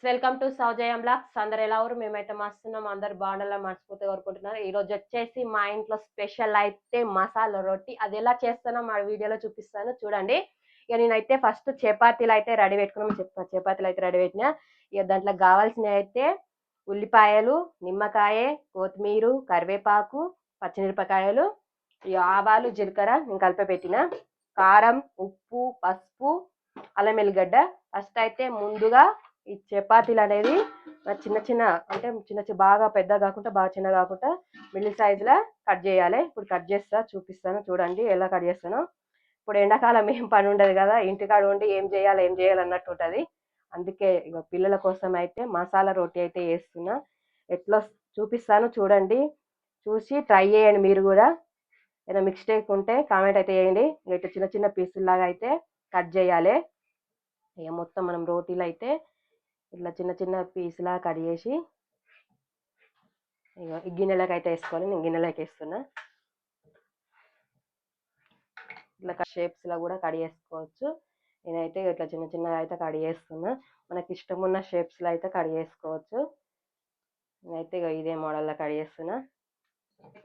Welcome to సౌజయం blogs. అందరు ఎలా ఊరు? మేమైతే మస్తున్నాం, అందరు బాగుండాలని మనస్ఫూర్తిగా కోరుకుంటున్నారు. ఈ రోజు వచ్చేసి మా ఇంట్లో స్పెషల్ అయితే మసాలా రొట్టి. అది ఎలా చేస్తానో మా వీడియోలో చూపిస్తాను, చూడండి. ఇక నేనైతే ఫస్ట్ చపాతీలు అయితే రెడీ పెట్టుకున్నాం. చపాతీలు అయితే రెడీ పెట్టినా. ఇక దాంట్లో కావాల్సినవి అయితే ఉల్లిపాయలు, నిమ్మకాయ, కొత్తిమీర, కరివేపాకు, పచ్చిమిరపకాయలు, ఇక ఆవాలు, జీలకర్ర నేను కలిపి పెట్టిన, కారం, ఉప్పు, పసుపు, అల్లం వెల్లిగడ్డ. ఫస్ట్ అయితే ముందుగా ఈ చపాతీలు అనేది చిన్న చిన్న, అంటే చిన్న చిన్న, బాగా పెద్ద కాకుండా బాగా చిన్న కాకుండా మిడిల్ సైజులో కట్ చేయాలి. ఇప్పుడు కట్ చేస్తా, చూపిస్తాను, చూడండి ఎలా కట్ చేస్తాను. ఇప్పుడు ఎండాకాలం ఏం పని ఉండదు కదా, ఇంటికాడ ఉండి ఏం చేయాలి అన్నట్టు ఉంటుంది. అందుకే ఇక పిల్లల కోసం అయితే మసాలా రోటీ అయితే వేస్తున్నా. ఎట్లా చూపిస్తాను, చూడండి. చూసి ట్రై చేయండి మీరు కూడా. ఏదైనా మిస్టేక్ ఉంటే కామెంట్ అయితే చేయండి. ఇట్లా చిన్న చిన్న పీసుల్లాగా అయితే కట్ చేయాలి. ఇక మొత్తం మనం రోటీలు అయితే ఇట్లా చిన్న చిన్న పీసులా కట్ చేసి ఇక ఈ గిన్నెలోకి అయితే వేసుకోవాలి. నేను గిన్నెలోకి వేస్తున్నా. ఇట్లా షేప్స్లో కూడా కట్ చేసుకోవచ్చు. నేనైతే ఇట్లా చిన్న చిన్నగా అయితే కట్ చేస్తున్నా. మనకి ఇష్టం ఉన్న షేప్స్లో అయితే కట్ చేసుకోవచ్చు. నేనైతే ఇక ఇదే మోడల్లో కట్ చేస్తున్నా.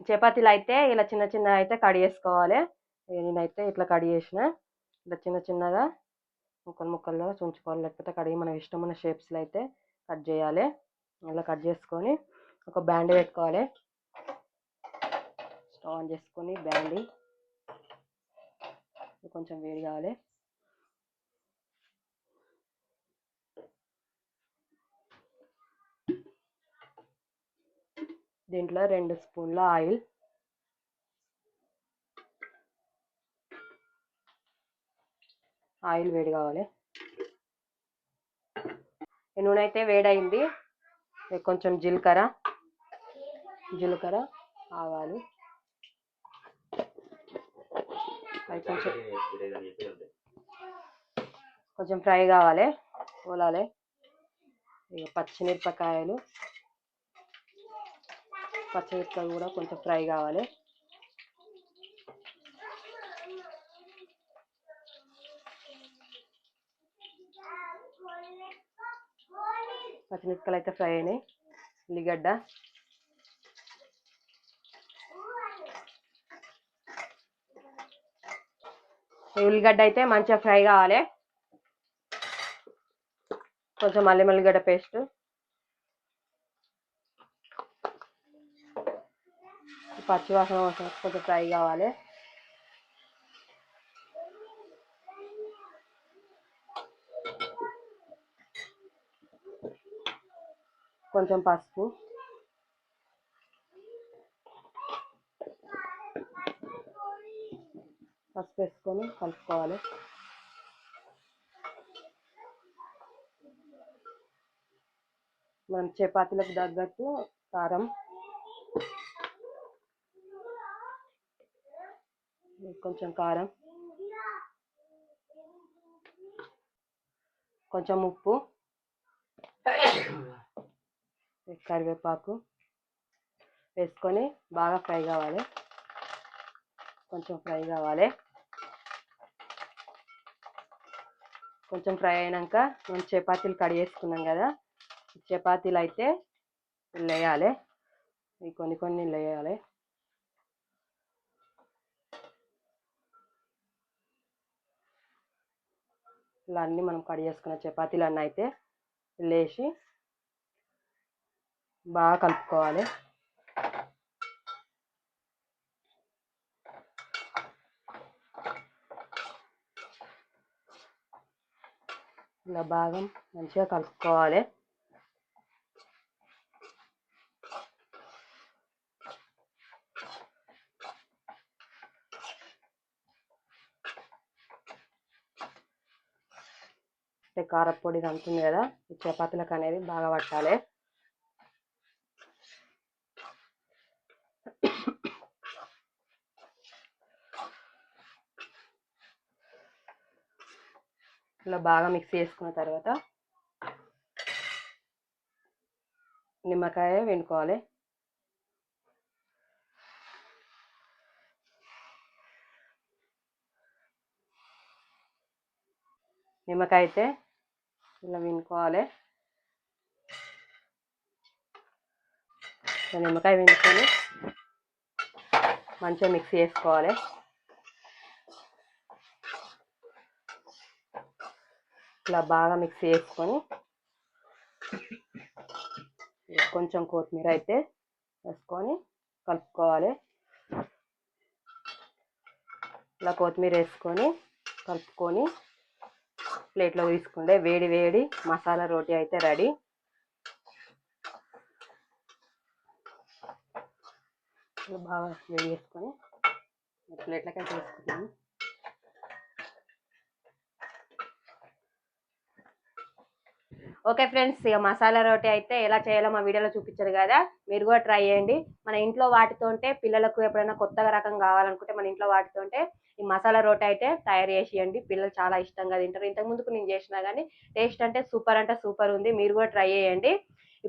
చపాతీలు అయితే ఇలా చిన్న చిన్న అయితే కట్ చేసుకోవాలి. నేనైతే ఇట్లా కట్ చేసిన, ఇట్లా చిన్న చిన్నగా ముక్కలు ముక్కలుగా చుంచుకోవాలి. లేకపోతే కడిగి మనం ఇష్టం ఉన్న షేప్స్లో అయితే కట్ చేయాలి. ఇలా కట్ చేసుకొని ఒక బ్యాండ్ పెట్టుకోవాలి. స్టవ్ ఆన్ చేసుకొని బ్యాండ్ కొంచెం వేడి కావాలి. దీంట్లో 2 స్పూన్ల ఆయిల్, ఆయిల్ వేడి కావాలి. నూనె అయితే వేడైంది. కొంచెం జీలకర్ర, ఆవాలు అవి కొంచెం ఫ్రై కావాలి, పోలాలి. ఇక పచ్చిమిరపకాయలు కూడా కొంచెం ఫ్రై కావాలి. పచ్చిమిరపకాయలు అయితే ఫ్రై అయినాయి. ఉల్లిగడ్డ, ఉల్లిగడ్డ అయితే మంచిగా ఫ్రై కావాలి. కొంచెం అల్లం వెల్లిగడ్డ పేస్ట్, పచ్చివాసన కొంచెం ఫ్రై కావాలి. కొంచెం పసుపు, వేసుకొని కలుపుకోవాలి. మనం చపాతీలకు తగ్గట్టు కారం, కొంచెం కారం, కొంచెం ఉప్పు, కరివేపాకు వేసుకొని బాగా ఫ్రై కావాలి. కొంచెం ఫ్రై కావాలి. కొంచెం ఫ్రై అయినాక మనం చపాతీలు కడిగి వేసుకున్నాం కదా, చపాతీలు అయితే వేయాలి. ఇవి కొన్ని కొన్ని వేయాలి. ఇలా అన్నీ మనం కడిగి చేసుకున్న చపాతీలు అన్నీ అయితే లేచి బాగా కలుపుకోవాలి. ఇలా బాగా మంచిగా కలుపుకోవాలి. కారపొడి అంటుంది కదా, ఈ చపాతీలకు అనేది బాగా పట్టాలి. ఇలా బాగా మిక్స్ చేసుకున్న తర్వాత నిమ్మకాయ పిండుకోవాలి. నిమ్మకాయ అయితే ఇలా పిండుకోవాలి. నిమ్మకాయ పిండుకొని మంచిగా మిక్స్ చేసుకోవాలి. ఇలా బాగా మిక్స్ చేసుకొని కొంచెం కొత్తిమీర అయితే వేసుకొని కలుపుకోవాలి. ఇలా కొత్తిమీర వేసుకొని కలుపుకొని ప్లేట్లో తీసుకుంటే వేడి వేడి మసాలా రోటీ అయితే రెడీ. బాగా వేడి చేసుకొని ప్లేట్లకి అయితే వేసుకున్నాను. ఓకే ఫ్రెండ్స్, ఇక మసాలా రోటీ అయితే ఎలా చేయాలో మా వీడియోలో చూపించారు కదా, మీరు కూడా ట్రై చేయండి. మన ఇంట్లో వాటితోంటే పిల్లలకు ఎప్పుడైనా కొత్తగా రకం కావాలనుకుంటే మన ఇంట్లో వాటితోంటే ఈ మసాలా రోటీ అయితే తయారు చేసేయండి. పిల్లలు చాలా ఇష్టంగా తింటారు. ఇంతకు ముందుకు నేను చేసినా కానీ టేస్ట్ అంటే సూపర్ ఉంది. మీరు కూడా ట్రై చేయండి.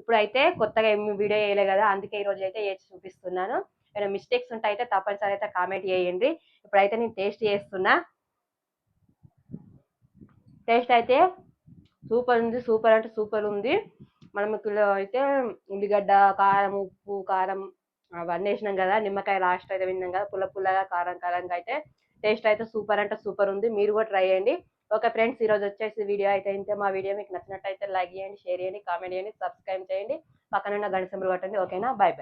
ఇప్పుడైతే కొత్తగా ఏమి వీడియో చేయలే కదా, అందుకే ఈరోజు అయితే చేసి చూపిస్తున్నాను. ఏమైనా మిస్టేక్స్ ఉంటే అయితే తప్పనిసరి అయితే కామెంట్ చేయండి. ఇప్పుడైతే నేను టేస్ట్ చేస్తున్నా. టేస్ట్ అయితే సూపర్ ఉంది. సూపర్ అంటే సూపర్ ఉంది. మనం ఇక్కడ అయితే ఉల్లిగడ్డ, కారం, ఉప్పు, కారం అవన్నీ వేసినాం కదా, నిమ్మకాయ లాస్ట్ అయితే విన్నాం కదా, పుల్లగా కారంగా అయితే టేస్ట్ అయితే సూపర్ అంటే సూపర్ ఉంది. మీరు కూడా ట్రై చేయండి. ఓకే ఫ్రెండ్స్, ఈరోజు వచ్చేసి వీడియో అయితే ఇంతే. మా వీడియో మీకు నచ్చినట్టయితే లైక్ చేయండి, షేర్ చేయండి, కామెంట్ చేయండి, సబ్స్క్రైబ్ చేయండి, పక్కన ఉన్న గంట సింబల్ కొట్టండి. ఓకేనా, బాయ్.